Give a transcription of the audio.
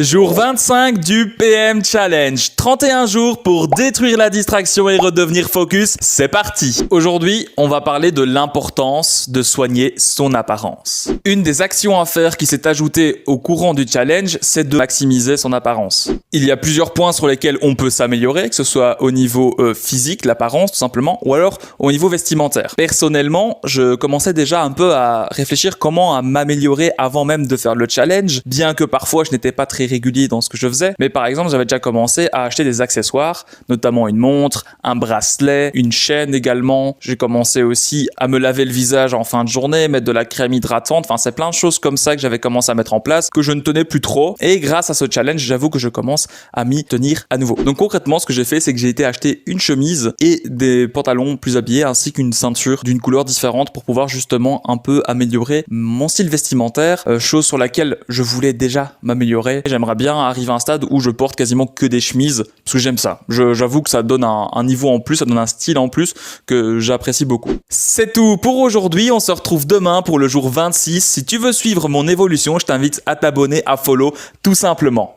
Jour 25 du PM Challenge. 31 jours pour détruire la distraction et redevenir focus. C'est parti. Aujourd'hui, on va parler de l'importance de soigner son apparence. Une des actions à faire qui s'est ajoutée au courant du challenge, c'est de maximiser son apparence. Il y a plusieurs points sur lesquels on peut s'améliorer, que ce soit au niveau physique, l'apparence tout simplement, ou alors au niveau vestimentaire. Personnellement, je commençais déjà un peu à réfléchir comment à m'améliorer avant même de faire le challenge, bien que parfois je n'étais pas très régulier dans ce que je faisais. Mais par exemple, j'avais déjà commencé à acheter des accessoires, notamment une montre, un bracelet, une chaîne également. J'ai commencé aussi à me laver le visage en fin de journée, mettre de la crème hydratante. Enfin, c'est plein de choses comme ça que j'avais commencé à mettre en place, que je ne tenais plus trop. Et grâce à ce challenge, j'avoue que je commence à m'y tenir à nouveau. Donc concrètement, ce que j'ai fait, c'est que j'ai été acheter une chemise et des pantalons plus habillés, ainsi qu'une ceinture d'une couleur différente pour pouvoir justement un peu améliorer mon style vestimentaire, chose sur laquelle je voulais déjà m'améliorer. J'aimerais bien arriver à un stade où je porte quasiment que des chemises, parce que j'aime ça. J'avoue que ça donne un niveau en plus, ça donne un style en plus que j'apprécie beaucoup. C'est tout pour aujourd'hui, on se retrouve demain pour le jour 26. Si tu veux suivre mon évolution, je t'invite à t'abonner, à follow, tout simplement.